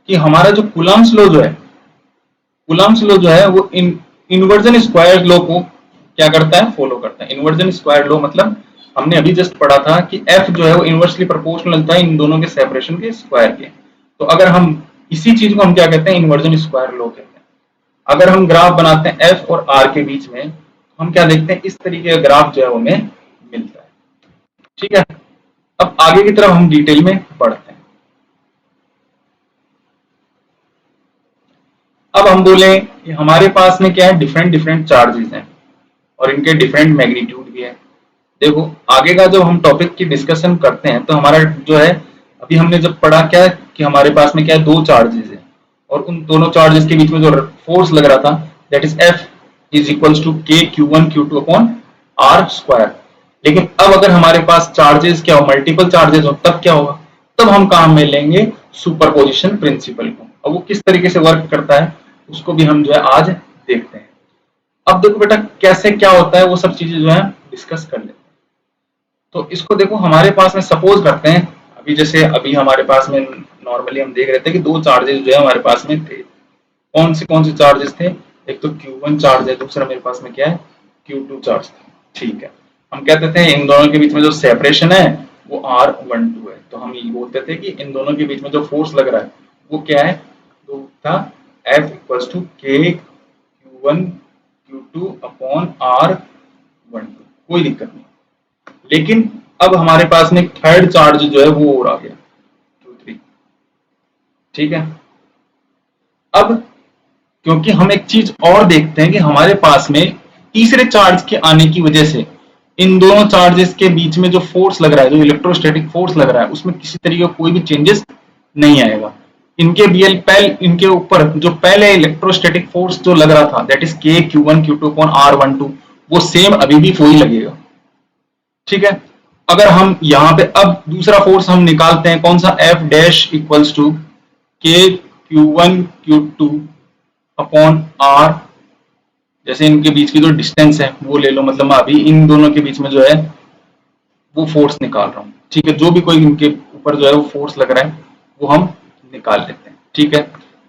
कि हमारा जो कूलम्ब्स लॉ जो है, कूलम्ब्स लॉ जो है वो इन्वर्जन स्क्वायर लॉ को क्या करता है, फॉलो करता है। इन्वर्जन स्क्वायर लॉ मतलब हमने अभी जस्ट पढ़ा था कि F जो है वो इनवर्सली प्रोपोर्शनल था इन दोनों के सेपरेशन के स्क्वायर के। तो अगर हम इसी चीज को हम क्या कहते हैं, इन्वर्जन स्क्वायर लॉ कहते हैं। अगर हम ग्राफ बनाते हैं F और R के बीच में, हम क्या देखते हैं, इस तरीके का ग्राफ जो है हमें मिलता है, ठीक है। अब आगे की तरफ हम डिटेल में पढ़ते हैं। अब हम बोले कि हमारे पास में क्या है, डिफरेंट डिफरेंट चार्जेस हैं और इनके डिफरेंट मैग्नीट्यूड भी है। देखो आगे का जब हम टॉपिक की डिस्कशन करते हैं तो हमारा जो है, अभी हमने जब पढ़ा क्या है कि हमारे पास में क्या है, दो चार्जेस है और उन दोनों चार्जेस के बीच में जो फोर्स लग रहा था that is F is equals to K Q1 Q2 upon R square. लेकिन अब अगर हमारे पास चार्जेस क्या हो, मल्टीपल चार्जेस हो, तब क्या होगा, तब हम काम में लेंगे सुपरपोजिशन प्रिंसिपल को। अब वो किस तरीके से वर्क करता है उसको भी हम जो है आज देखते हैं। अब देखो बेटा कैसे क्या होता है वो सब चीजें जो है डिस्कस कर लेते हैं। तो इसको देखो हमारे पास में सपोज करते हैं, अभी जैसे अभी हमारे पास में नॉर्मली हम देख रहे थे कि दो चार्जेस जो है हमारे पास में थे। कौन से चार्जेस थे, एक तो Q1 चार्ज है, दूसरा मेरे पास में क्या है, Q2 चार्ज था, ठीक है। हम कहते थे इन दोनों के बीच में जो सेपरेशन है वो R12 है, तो हम ये बोलते थे कि इन दोनों के बीच में जो फोर्स लग रहा है वो क्या है, तो था F equals to K Q1 Q2 upon R12, कोई दिक्कत नहीं। लेकिन अब हमारे पास में एक थर्ड चार्ज जो है वो और आ गया Q3, ठीक है। अब क्योंकि हम एक चीज और देखते हैं कि हमारे पास में तीसरे चार्ज के आने की वजह से इन दोनों चार्जेस के बीच में जो फोर्स लग रहा है, जो इलेक्ट्रोस्टैटिक फोर्स लग रहा है, उसमें किसी तरीके का कोई भी चेंजेस नहीं आएगा। इनके ऊपर जो पहले इलेक्ट्रोस्टैटिक फोर्स जो लग रहा था that is K Q1 Q2 upon R12, वो सेम अभी भी वही लगेगा, ठीक है। अगर हम यहाँ पे अब दूसरा फोर्स हम निकालते हैं, कौन सा, F dash equals to K Q1 Q2 upon R, जैसे इनके बीच की जो डिस्टेंस है वो ले लो, मतलब मैं अभी इन दोनों के बीच में जो है वो फोर्स निकाल रहा हूँ, ठीक है। जो भी कोई इनके ऊपर जो है वो फोर्स लग रहा है वो हम निकाल लेते हैं, ठीक है।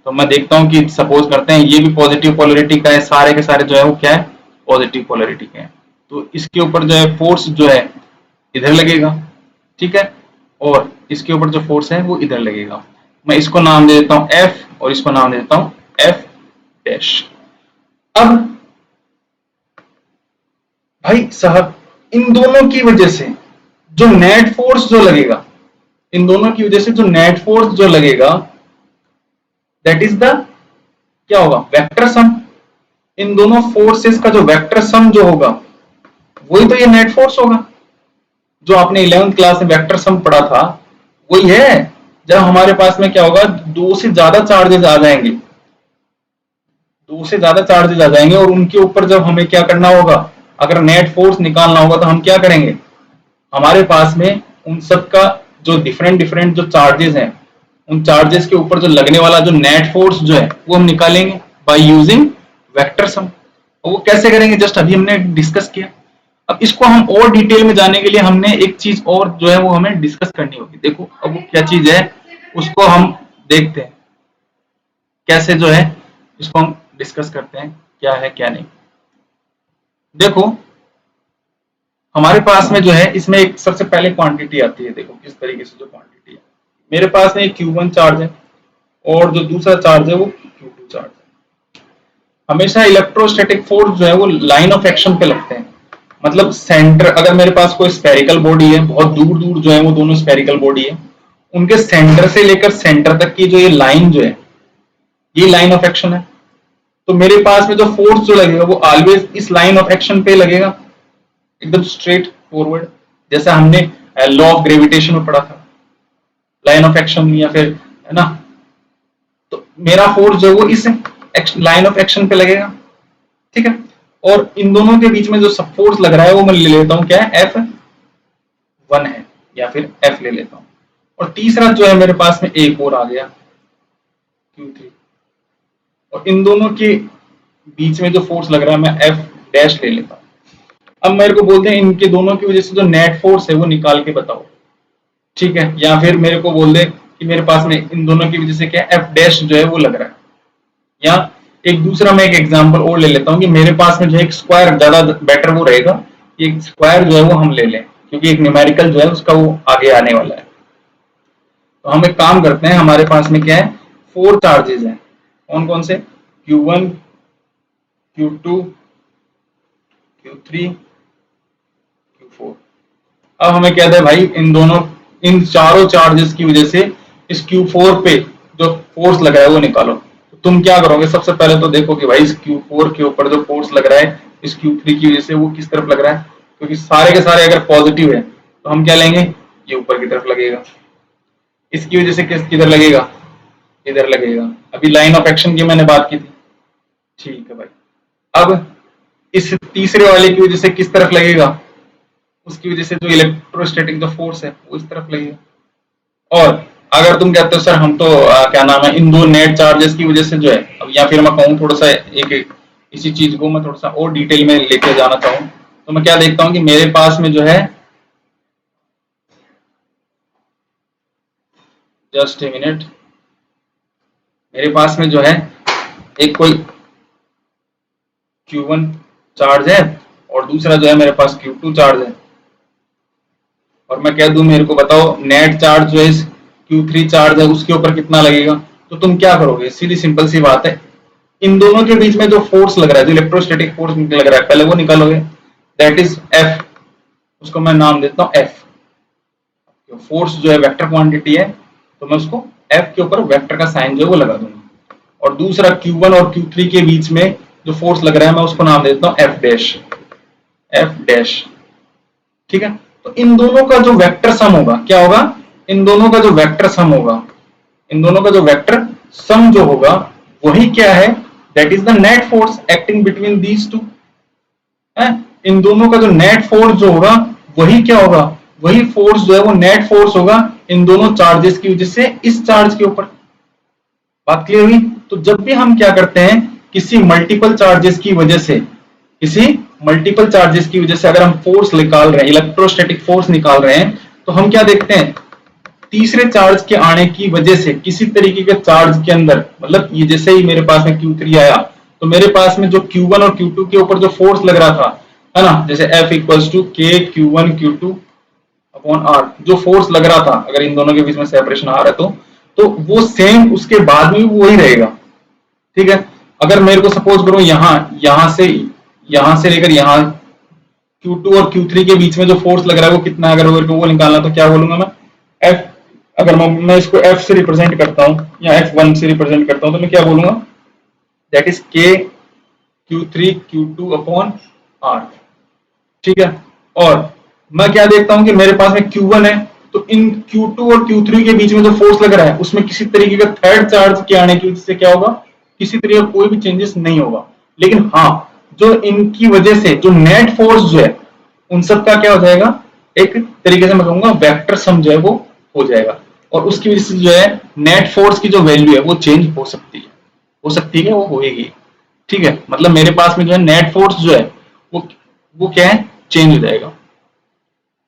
तो मैं देखता हूँ कि सपोज करते हैं ये भी पॉजिटिव पोलरिटी का है, सारे के सारे जो है वो क्या है, पॉजिटिव पोलरिटी के हैं। तो इसके ऊपर जो है फोर्स जो है इधर लगेगा, ठीक है, और इसके ऊपर जो फोर्स है वो इधर लगेगा। मैं इसको नाम दे देता हूं F और इसको नाम दे देता हूं F डैश। अब भाई साहब इन दोनों की वजह से जो नेट फोर्स जो लगेगा, इन दोनों की वजह से जो नेट फोर्स जो लगेगा दैट इज द क्या होगा, वेक्टर सम। इन दोनों फोर्सेस का जो वेक्टर सम जो होगा वही तो ये नेट फोर्स होगा। जो आपने 11th क्लास में वेक्टर सम पढ़ा था वही है। जब हमारे पास में क्या होगा, दो से ज्यादा चार्जेस आ जाएंगे, दो से ज्यादा चार्जेस आ जाएंगे और उनके ऊपर जब हमें क्या करना होगा, अगर नेट फोर्स निकालना होगा तो हम क्या करेंगे, हमारे पास में उन सब का जो डिफरेंट डिफरेंट जो चार्जेस हैं उन चार्जेस के ऊपर जो लगने वाला जो नेट फोर्स जो है वो हम निकालेंगे बाय यूजिंग वेक्टर सम। और वो कैसे करेंगे, जस्ट अभी हमने डिस्कस किया। अब इसको हम और डिटेल में जाने के लिए हमने एक चीज और जो है वो हमें डिस्कस करनी होगी। देखो अब वो क्या चीज है उसको हम देखते हैं, कैसे जो है इसको हम डिस्कस करते हैं क्या है क्या नहीं। देखो हमारे पास में जो है इसमें एक सबसे पहले क्वांटिटी आती है। देखो किस तरीके से जो क्वांटिटी है, मेरे पास में एक Q1 चार्ज है और जो दूसरा चार्ज है वो Q2 चार्ज है। हमेशा इलेक्ट्रोस्टैटिक फोर्स जो है वो लाइन ऑफ एक्शन पे लगते हैं। मतलब सेंटर, अगर मेरे पास कोई स्फेरिकल बॉडी है, बहुत दूर दूर जो है वो दोनों स्फेरिकल बॉडी है, उनके सेंटर से लेकर सेंटर तक की जो ये लाइन जो है ये लाइन ऑफ एक्शन है। तो मेरे पास में जो फोर्स जो लगेगा वो ऑलवेज इस लाइन ऑफ एक्शन पे लगेगा, एकदम स्ट्रेट फॉरवर्ड, जैसा हमने लॉ ऑफ ग्रेविटेशन में पढ़ा था, लाइन ऑफ एक्शन या फिर है ना। तो मेरा फोर्स जो है वो इस लाइन ऑफ एक्शन पे लगेगा, ठीक है। और इन दोनों के बीच में जो सब फोर्स लग रहा है वो मैं ले लेता हूं क्या है, F1 है या फिर F ले लेता हूं। और तीसरा जो है मेरे पास में एक और आ गया Q3, और इन दोनों के बीच में जो फोर्स लग रहा है मैं F डैश ले लेता हूं। अब मेरे को बोलते हैं इनके दोनों की वजह से जो नेट फोर्स है वो निकाल के बताओ, ठीक है। या फिर मेरे को बोल दे कि मेरे पास में इन दोनों की वजह से क्या F डैश जो है वो लग रहा है। या एक दूसरा मैं एक एग्जांपल और ले लेता हूं कि मेरे पास में जो एक स्क्वायर, ज्यादा बेटर वो रहेगा, एक स्क्वायर जो है वो हम ले लें क्योंकि एक न्यूमेरिकल जो है उसका वो आगे आने वाला है। तो हम एक काम करते हैं, हमारे पास में क्या है, 4 चार्जेस हैं। कौन कौन से, Q1, Q2, Q3, Q4। अब हमें क्या है भाई, इन चारों चार्जेस की वजह से इस Q4 पे जो फोर्स लगा है वो निकालो। तो तुम क्या करोगे, सबसे पहले तो देखो कि भाई इस Q4 के ऊपर जो फोर्स लग रहा है इस Q3 की वजह से वो किस तरफ लग रहा है, क्योंकि सारे के सारे अगर पॉजिटिव है तो हम क्या लेंगे, ये ऊपर की तरफ लगेगा। इसकी वजह से किधर लगेगा, इधर लगेगा। अभी लाइन ऑफ एक्शन की मैंने बात की थी, ठीक है भाई। अब इस तीसरे वाले की वजह से किस तरफ लगेगा, उसकी वजह से जो इलेक्ट्रोस्टैटिक जो फोर्स है वो इस तरफ लगेगा। और अगर तुम कहते हो सर हम तो क्या नाम है, इन दो नेट चार्जेस की वजह से जो है, अब या फिर मैं कहूँ थोड़ा सा एक इसी चीज को मैं थोड़ा सा और डिटेल में लेके जाना चाहूँ, तो मैं क्या देखता हूँ कि मेरे पास में जो है, जस्ट ए मिनट, मेरे पास में जो है एक कोई Q1 चार्ज है और दूसरा जो है मेरे पास Q2 चार्ज है, और मैं कह दूं मेरे को बताओ नेट चार्ज जो है Q3 चार्ज है उसके ऊपर कितना लगेगा। तो तुम क्या करोगे, सीधी सिंपल सी बात है, इन दोनों के बीच में जो फोर्स लग रहा है, जो इलेक्ट्रोस्टैटिक फोर्स लग रहा है, पहले वो निकालोगे, दैट इज F। उसको मैं नाम देता हूं F। फोर्स जो है वेक्टर क्वांटिटी है तो मैं उसको F के ऊपर वेक्टर का साइन जो है वो लगा दूंगा। और दूसरा Q1 और Q3 के बीच में जो फोर्स लग रहा है मैं उसको नाम देता हूं F डैश, F डैश, ठीक है। तो इन दोनों का जो वेक्टर सम होगा क्या होगा, इन दोनों का जो वेक्टर सम होगा, इन दोनों का जो वेक्टर सम जो होगा वही क्या है, that is the net force acting between these two. इन दोनों का जो नेट फोर्स जो होगा वही क्या होगा, वही फोर्स जो है वो नेट फोर्स होगा इन दोनों चार्जेस की वजह से इस चार्ज के ऊपर। बात क्लियर हुई। तो जब भी हम क्या करते हैं, किसी मल्टीपल चार्जेस की वजह से, किसी मल्टीपल चार्जेस की वजह से अगर हम फोर्स निकाल रहे हैं, इलेक्ट्रोस्टैटिक फोर्स निकाल रहे हैं, तो हम क्या देखते हैं, तीसरे चार्ज के आने की वजह से किसी तरीके के चार्ज के अंदर, मतलब ये जैसे ही मेरे पास में Q3 आया तो मेरे पास में जो Q1 और Q2 के ऊपर जो फोर्स लग रहा था, है ना, जैसे F equals to K Q1 Q2 upon R, जो फोर्स लग रहा था, अगर इन दोनों के बीच में सेपरेशन आ रहा है तो तो वो सेम उसके बाद में वही रहेगा। ठीक है, अगर मेरे को सपोज करो यहां से लेकर यहाँ Q2 और Q3 के बीच में जो फोर्स लग रहा है वो कितना है, अगर मेरे को वो निकालना, तो क्या बोलूंगा मैं, F। अगर मैं इसको F से रिप्रेजेंट करता हूँ या F1 से रिप्रेजेंट करता हूँ, तो मैं क्या बोलूंगा, that is K Q3 Q2 upon R। ठीक है, और मैं क्या देखता हूं कि मेरे पास में Q1 है, तो इन Q2 और Q3 के बीच में जो फोर्स लग रहा है उसमें किसी तरीके का थर्ड चार्ज के आने की वजह से क्या होगा, किसी तरीके का कोई भी चेंजेस नहीं होगा। लेकिन हाँ, जो इनकी वजह से जो नेट फोर्स जो है उन सब का क्या हो जाएगा, एक तरीके से मैं कहूंगा वेक्टर सम जो है वो हो जाएगा, और उसकी वजह से जो है नेट फोर्स की जो वैल्यू है वो चेंज हो सकती है, वो होएगी। ठीक है, मतलब मेरे पास में जो है नेट फोर्स जो है वो क्या है, चेंज हो जाएगा।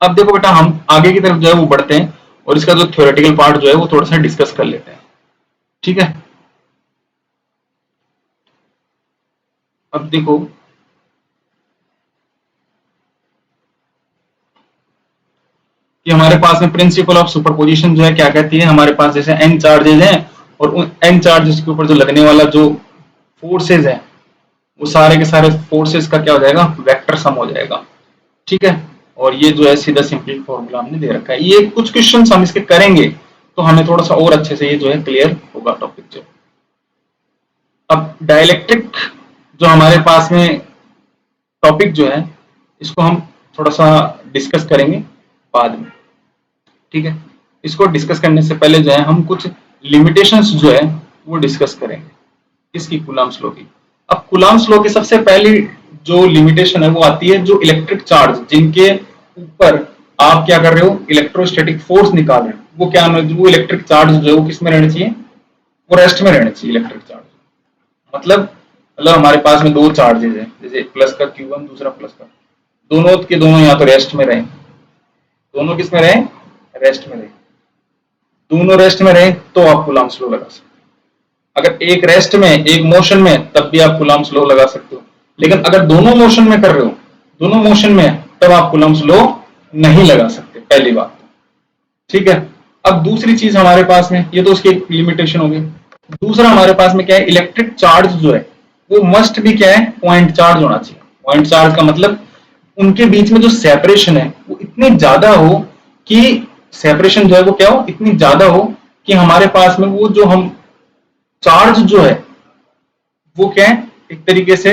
अब देखो बेटा, हम आगे की तरफ जो है वो बढ़ते हैं और इसका जो थ्योरेटिकल पार्ट जो है वो थोड़ा सा डिस्कस कर लेते हैं। ठीक है, अब देखो कि हमारे पास में प्रिंसिपल ऑफ सुपरपोजिशन जो है क्या कहती है, हमारे पास जैसे n चार्जेज हैं और उन n चार्जेस के ऊपर जो लगने वाला जो फोर्सेज है वो सारे के सारे फोर्सेस का क्या हो जाएगा, वेक्टर सम हो जाएगा। ठीक है, और ये जो है सीधा सिंपल फॉर्मूला हमने दे रखा है। ये कुछ क्वेश्चन हम इसके करेंगे तो हमें थोड़ा सा और अच्छे से ये जो है क्लियर होगा टॉपिक जो। अब डाइलेक्ट्रिक जो हमारे पास में टॉपिक जो है इसको हम थोड़ा सा डिस्कस करेंगे बाद में। ठीक है, इसको डिस्कस करने से पहले जो है हम कुछ लिमिटेशंस जो है वो डिस्कस करेंगे इसकी कूलम्ब्स लॉ की। अब कूलम्ब्स लॉ की सबसे पहली जो लिमिटेशन है वो आती है जो इलेक्ट्रिक चार्ज जिनके ऊपर आप क्या कर रहे हो, इलेक्ट्रोस्टैटिक फोर्स निकाल रहे हो, वो क्या, वो इलेक्ट्रिक चार्ज जो है वो किस में रहना चाहिए, वो रेस्ट में रहना चाहिए इलेक्ट्रिक चार्ज। मतलब हमारे पास में दो चार्जेस हैं, जैसे प्लस का Q1 दूसरा प्लस का, दोनों के दोनों यहाँ तो रेस्ट में रहे, दोनों किस में रहे, रेस्ट में रहे, दोनों रेस्ट में रहे तो आप कूलम्ब्स लॉ लगा सकते हो। अगर एक रेस्ट में एक मोशन में तब भी आप कूलम्ब्स लॉ लगा सकते हो, लेकिन अगर दोनों मोशन में कर रहे हो, दोनों मोशन में तब आप कूलम्ब्स लॉ नहीं लगा सकते, पहली बात। ठीक है, अब दूसरी चीज हमारे पास में, ये तो उसकी एक लिमिटेशन हो गई। दूसरा हमारे पास में क्या है, इलेक्ट्रिक चार्ज जो है वो मस्ट भी क्या है, पॉइंट चार्ज होना चाहिए। पॉइंट चार्ज का मतलब उनके बीच में जो सेपरेशन है वो इतनी ज्यादा हो कि सेपरेशन जो है वो क्या हो, इतनी ज्यादा हो कि हमारे पास में वो जो हम चार्ज जो है वो क्या है, एक तरीके से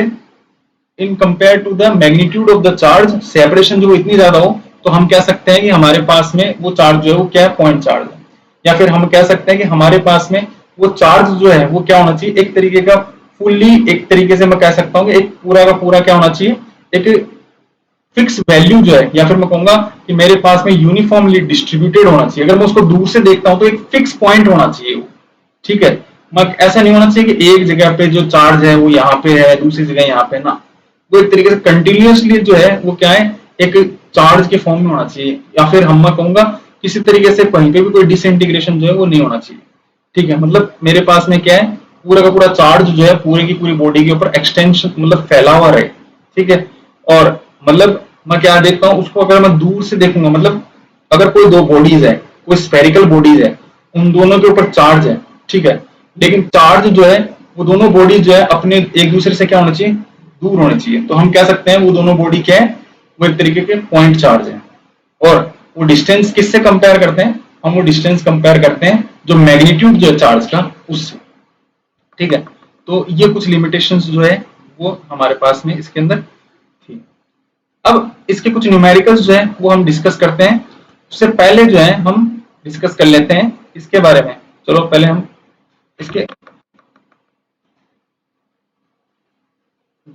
in compare to the magnitude of the charge, separation जो इतनी ज्यादा हो तो हम कह सकते हैं कि हमारे पास में वो चार्ज जो है वो क्या है, पॉइंट चार्ज है। या फिर हम कह सकते हैं कि हमारे पास में वो चार्ज जो है वो क्या होना चाहिए, एक तरीके का फुल्ली, एक तरीके से मैं कह सकता हूँ कि एक पूरा का पूरा क्या होना चाहिए, एक फिक्स वैल्यू जो है, या फिर मैं कहूंगा कि मेरे पास में यूनिफॉर्मली डिस्ट्रीब्यूटेड होना चाहिए। अगर मैं उसको दूर से देखता हूं तो एक फिक्स पॉइंट होना चाहिए वो। ठीक है, ऐसा नहीं होना चाहिए कि एक जगह पे जो चार्ज है वो यहाँ पे है, दूसरी जगह यहाँ पे ना, वो एक तरीके से कंटिन्यूअसली जो है वो क्या है, एक चार्ज के फॉर्म में होना चाहिए। या फिर हम मैं कहूंगा किसी तरीके से कहीं पे भी कोई डिसइंटीग्रेशन जो है वो नहीं होना चाहिए। ठीक है, मतलब मेरे पास में क्या है, पूरा का पूरा चार्ज जो है पूरी की पूरी बॉडी के ऊपर एक्सटेंशन मतलब फैला हुआ रहे। ठीक है, और मतलब मैं क्या देखता हूँ उसको, अगर मैं दूर से देखूंगा, मतलब अगर कोई दो बॉडीज है, कोई स्फेरिकल बॉडीज है, उन दोनों के ऊपर चार्ज है। ठीक है, लेकिन चार्ज जो है वो दोनों बॉडीज जो है अपने एक दूसरे से क्या होना चाहिए, दूर होने चाहिए। तो हम कह सकते हैं वो दोनों बॉडी क्या है, वो एक तरीके के पॉइंट चार्ज है। और वो डिस्टेंस किससे कंपेयर करते हैं, हम वो डिस्टेंस कंपेयर करते हैं जो मैग्नीट्यूड जो है चार्ज का उससे। ठीक है, तो ये कुछ लिमिटेशंस जो है वो हमारे पास में इसके अंदर थी। अब इसके कुछ न्यूमेरिकल्स जो है वो हम डिस्कस करते हैं। उससे पहले जो है हम डिस्कस कर लेते हैं इसके बारे में। चलो पहले हम इसके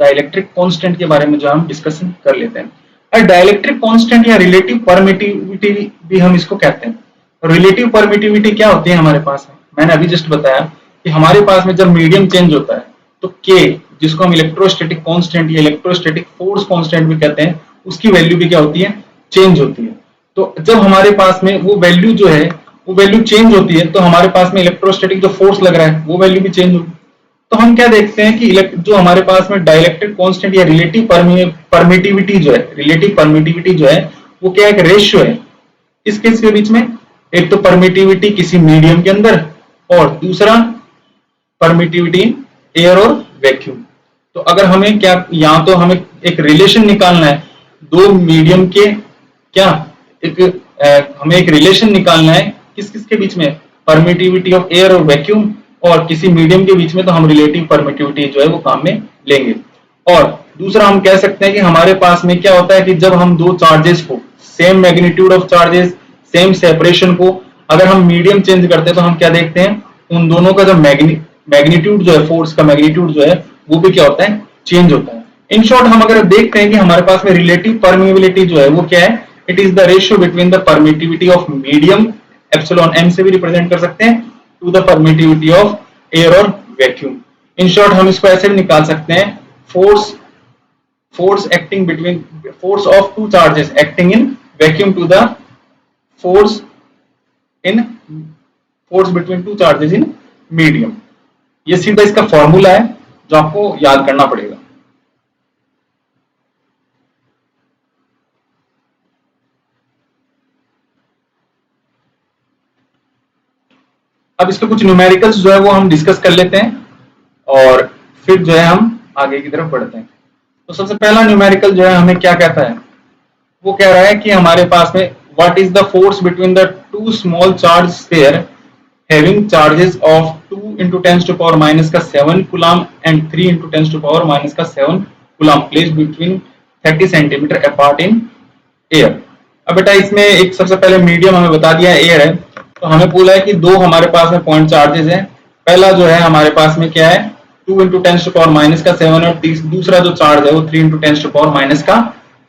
डाइलेक्ट्रिक कांस्टेंट के बारे में जो हम डिस्कशन कर लेते हैं। और डाइलेक्ट्रिक कांस्टेंट या रिलेटिव परमिटिविटी भी हम इसको कहते हैं। रिलेटिव परमिटिविटी क्या होती है हमारे पास में, मैंने अभी जस्ट बताया कि हमारे पास में जब मीडियम चेंज होता है तो K, जिसको हम इलेक्ट्रोस्टैटिक कांस्टेंट या इलेक्ट्रोस्टैटिक फोर्स कांस्टेंट भी कहते हैं, उसकी वैल्यू भी क्या होती है, चेंज होती है। तो जब हमारे पास में वो वैल्यू जो है वो वैल्यू चेंज होती है तो हमारे पास में इलेक्ट्रोस्टैटिक जो फोर्स लग रहा है वो वैल्यू भी चेंज होगी। तो हम क्या देखते हैं कि जो हमारे पास में डाइलेक्ट्रिक कांस्टेंट या रिलेटिव परमिटिविटी जो है, रिलेटिव परमिटिविटी जो है वो क्या एक रेशियो है। इसके बीच में एक तो परमिटिविटी किसी मीडियम के अंदर और दूसरा परमिटिविटी एयर और वैक्यूम। तो अगर हमें क्या, यहाँ तो हमें एक रिलेशन निकालना है दो मीडियम के, क्या एक हमें एक रिलेशन निकालना है किस किस के बीच में, परमिटिविटी ऑफ एयर और वैक्यूम, और किसी मीडियम के बीच में तो हम रिलेटिव परमिटिविटी जो है वो काम में लेंगे। और दूसरा हम कह सकते हैं कि हमारे पास में क्या होता है कि जब हम दो चार्जेस को, same magnitude of charges, same separation को अगर हम मीडियम चेंज करते हैं तो हम क्या देखते हैं, उन दोनों का जो मैग्नीट्यूड जो है, फोर्स का मैग्नीट्यूड जो है वो भी क्या होता है, चेंज होता है। इन शॉर्ट हम अगर देखते हैं कि हमारे पास में रिलेटिव परमिबिलिटी जो है वो क्या है, it is the ratio between the permittivity of medium, epsilon M से भी रिप्रेजेंट कर सकते हैं, to the permittivity of air और वैक्यूम। इन शॉर्ट हम इसको ऐसे भी निकाल सकते हैं, force acting between, force of two charges acting in vacuum to the force in, force between two charges in medium। ये सीधा इसका फॉर्मूला है जो आपको याद करना पड़ेगा। अब इसके कुछ न्यूमेरिकल्स जो है वो हम डिस्कस कर लेते हैं और फिर जो है हम आगे की तरफ बढ़ते हैं। तो सबसे पहला न्यूमेरिकल जो है हमें क्या कहता है, वो कह रहा है कि हमारे पास में what is the force between the two small charge sphere having charges of 2 into 10 to power minus का 7 coulomb and 3 into 10 to power minus का 7 coulomb placed between 30 centimetre apart in air. अब बेटा इसमें एक सबसे पहले मीडियम हमें बता दिया एयर है, तो हमें बोला है कि दो हमारे पास में पॉइंट चार्जेस हैं। पहला जो है हमारे पास में क्या है, 2 into 10 to power minus का 7, और दूसरा जो चार्ज है वो 3 into 10 to power minus का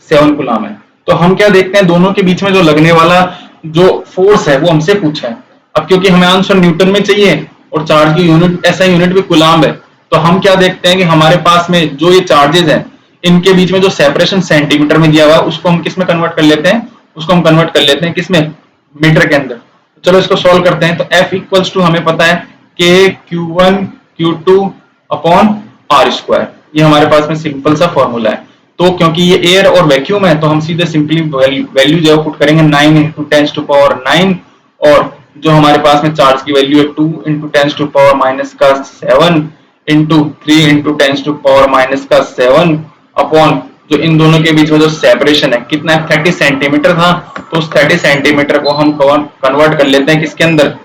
7 कूलम है। तो हम क्या देखते हैं, दोनों के बीच में जो लगने वाला जो फोर्स है वो हमसे पूछा है। अब क्योंकि हमें आंसर न्यूटन में चाहिए और चार्ज की यूनिट, ऐसा यूनिट भी कूलम है, तो हम क्या देखते हैं कि हमारे पास में जो ये चार्जेस हैं इनके बीच में जो सेपरेशन सेंटीमीटर में दिया हुआ है उसको हम किस में कन्वर्ट कर लेते हैं, उसको हम कन्वर्ट कर लेते हैं किसमें, मीटर के अंदर। चलो इसको सॉल्व करते हैं। तो F इक्वल्स टू हमें पता है K Q1 Q2 upon R square, ये हमारे पास में सिंपल सा फॉर्मूला है। तो क्योंकि ये एयर और वैक्यूम है तो हम सीधे सिंपली वैल्यू जो है पुट करेंगे 9 into 10 to power 9, और जो हमारे पास में चार्ज की वैल्यू है 2 into 10 to power minus का 7 into 3 into 10 to power minus का 7 अपॉन जो इन दोनों के बीच में जो सेपरेशन है कितना है, 30 सेंटीमीटर था, तो उस 30 सेंटीमीटर को हम कन्वर्ट कर लेते हैं किसके अंदर,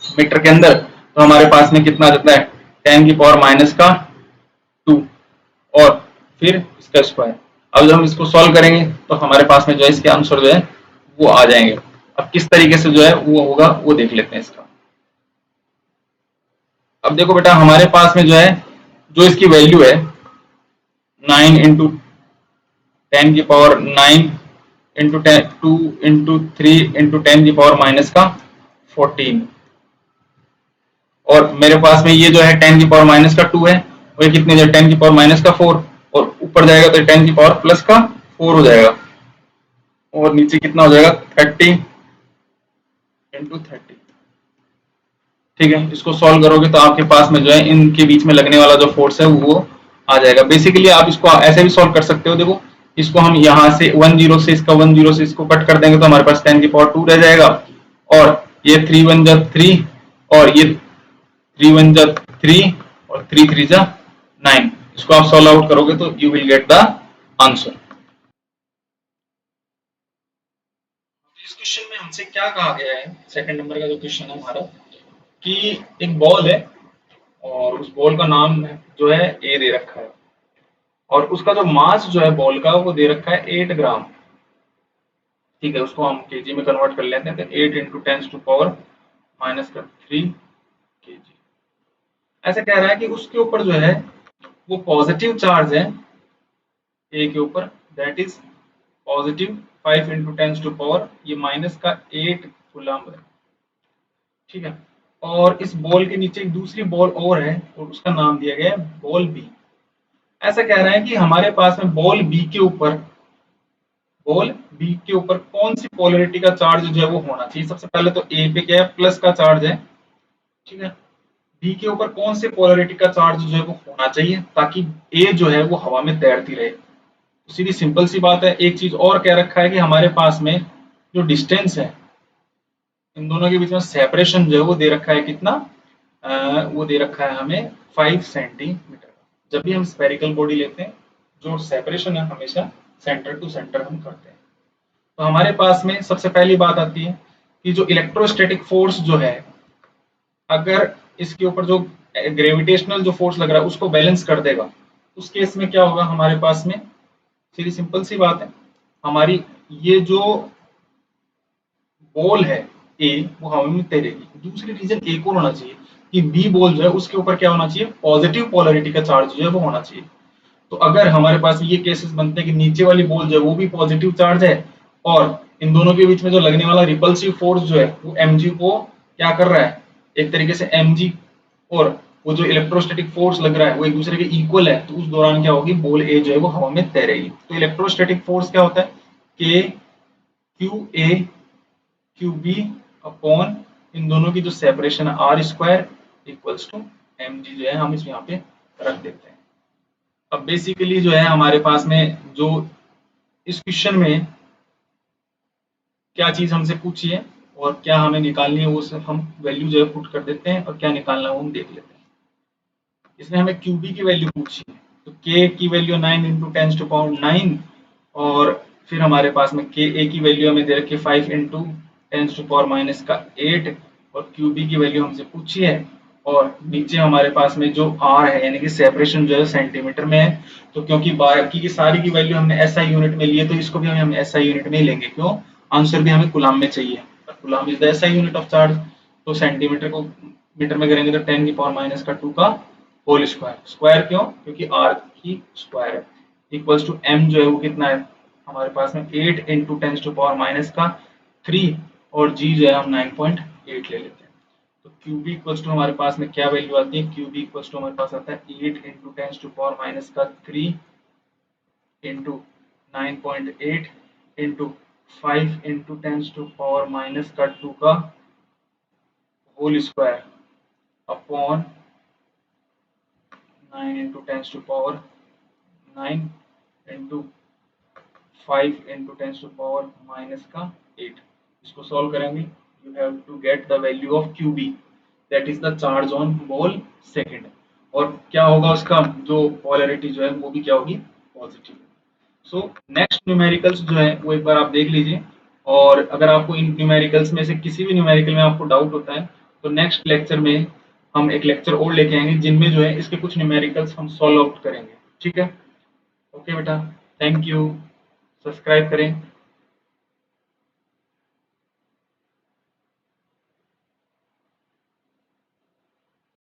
मीटर के अंदर। तो हमारे पास में कितना आ जाता है, 10 की पावर माइनस का 2 और फिर इसका स्क्वायर। अब जब हम इसको सॉल्व करेंगे तो हमारे पास में जो है इसके आंसर जो है वो आ जाएंगे। अब किस तरीके से जो है वो होगा वो देख लेते हैं इसका। अब देखो बेटा हमारे पास में जो है जो इसकी वैल्यू है 9 into 10 की पावर 9 into 10 2 into 3 into 10 की पावर माइनस का 14, और मेरे पास में ये जो है 10 की पावर माइनस का 2 है, और ये कितने, 10 की पावर माइनस का 4, और ऊपर जाएगा तो 10 की पावर प्लस का 4 हो जाएगा, और नीचे कितना हो जाएगा 30 into 30। ठीक है, इसको सॉल्व करोगे तो आपके पास में जो है इनके बीच में लगने वाला जो फोर्स है वो आ जाएगा। बेसिकली आप इसको ऐसे भी सॉल्व कर सकते हो। देखो इसको हम यहाँ से 10 से इसका 10 से इसको कट कर देंगे तो हमारे पास 10 की पावर 2 रह जाएगा, और ये 3 1 जा 3, और ये 3 1 जा 3, और 3 3 जा 9। इसको आप सॉल्व आउट करोगे तो you will get the answer. इस क्वेश्चन में हमसे क्या कहा गया है, सेकंड नंबर का जो क्वेश्चन है हमारा, कि एक बॉल है और उस बॉल का नाम जो है ए दे रखा है, और उसका जो मास जो है बॉल का वो दे रखा है 8 ग्राम। ठीक है, उसको हम केजी में कन्वर्ट कर लेते हैं, तो 8 into 10 to power माइनस का 3 केजी। ऐसा कह रहा है कि उसके ऊपर जो है वो पॉजिटिव चार्ज है ए के ऊपर, that is positive 5 into 10 to power ये माइनस का 8 कूलम है। ठीक है, और इस बॉल के नीचे एक दूसरी बॉल और है और उसका नाम दिया गया है बॉल बी। ऐसा कह रहा है कि हमारे पास में बॉल बी के ऊपर कौन सी पोलैरिटी का चार्ज जो है वो होना चाहिए। सबसे पहले तो ए पे क्या है, प्लस का चार्ज है। ठीक है, बी के ऊपर कौन से पोलैरिटी का चार्ज जो है वो होना चाहिए ताकि ए जो है वो हवा में तैरती रहे। तो सीधी सिंपल सी बात है। एक चीज और कह रखा है कि हमारे पास में जो डिस्टेंस है इन दोनों के बीच में सेपरेशन जो है वो दे रखा है कितना, वो दे रखा है हमें 5 सेंटीमीटर। जब भी हम स्फेरिकल बॉडी लेते हैं, जो सेपरेशन है हमेशा सेंटर टू सेंटर हम करते हैं। तो हमारे पास में सबसे पहली बात आती है कि जो इलेक्ट्रोस्टैटिक फोर्स जो है, अगर इसके ऊपर जो ग्रेविटेशनल जो फोर्स लग रहा है उसको बैलेंस कर देगा, उस केस में क्या होगा हमारे पास में, सीधी सिंपल सी बात है, हमारी ये जो बॉल है ए वो हवा में तैरेगी। दूसरी रीजन एक और होना चाहिए कि बी बॉल जो है उसके ऊपर क्या होना चाहिए, पॉजिटिव पोलरिटी का चार्ज जो है वो होना चाहिए। तो अगर हमारे पास ये केसेस बनते हैं कि नीचे वाली बॉल जो है वो भी पॉजिटिव चार्ज है और इन दोनों के बीच में जो लगने वाला रिपल्सिव फोर्स जो है वो mg को क्या कर रहा है, एक तरीके से mg और वो जो इलेक्ट्रोस्टैटिक फोर्स लग रहा है वो एक दूसरे के इक्वल है, तो उस दौरान क्या होगी, बॉल ए जो है वो हवा में तैरेगी। तो इलेक्ट्रोस्टैटिक फोर्स क्या होता है, k q A q B upon इन दोनों की जो सेपरेशन है r square equals to m g, जो है हम इस यहाँ पे रख देते हैं। अब बेसिकली जो है हमारे पास में जो इस क्वेश्चन में क्या चीज हमसे पूछी है और क्या हमें निकालनी है, वो सब हम वैल्यू जो है पुट कर देते हैं और क्या निकालना है वो हम देख लेते हैं। इसने हमें क्यूबी की वैल्यू पूछी है, तो के की value 9 into tens to power 9 और फिर हमारे पास में के ए की वैल्यू हमें दे रखी है 5 into tens to power minus का 8 और क्यूबी की वैल्यू हमसे पूछी है। और नीचे हमारे पास में जो आर है यानी कि सेपरेशन जो है सेंटीमीटर में है, तो क्योंकि बाकी की सारी की वैल्यू हमने एसआई यूनिट में ली है तो इसको भी हम एसआई यूनिट में ही लेंगे। क्यों, आंसर भी हमें कूलम में चाहिए, coulomb is the SI unit of charge. तो सेंटीमीटर को मीटर में करेंगे तो 10 की पावर माइनस का 2 का होल स्क्वायर। स्क्वायर क्यों, क्योंकि आर की स्क्वायर है इक्वल्स टू एम जो है वो कितना है हमारे पास में 8 into tens to power minus का 3 और जी जो है हम 9.8 ले लेते हैं। तो क्यूबी इक्वल्स टू हमारे पास में क्या वैल्यू आती है, क्यूबी इक्वल्स टू हमारे पास आता है 8 into tens to power minus का 3 into 9.8 into 5 into tens to power minus का 2 का whole square upon 9 into tens to power 9 into 5 into tens to power minus का 8। इसको सॉल्व करेंगे, you have to get the value of QB, that is the charge on mole second. और क्या होगा उसका जो पोलैरिटी जो है वो भी क्या होगी, पॉजिटिव। सो नेक्स्ट न्यूमेरिकल्स जो है वो एक बार आप देख लीजिए, और अगर आपको इन न्यूमेरिकल्स में से किसी भी न्यूमेरिकल में आपको डाउट होता है तो नेक्स्ट लेक्चर में हम एक लेक्चर और लेके आएंगे जिनमें जो है इसके कुछ न्यूमेरिकल्स हम सॉल्व आउट करेंगे। ठीक है, ओके बेटा, थैंक यू, सब्सक्राइब करें।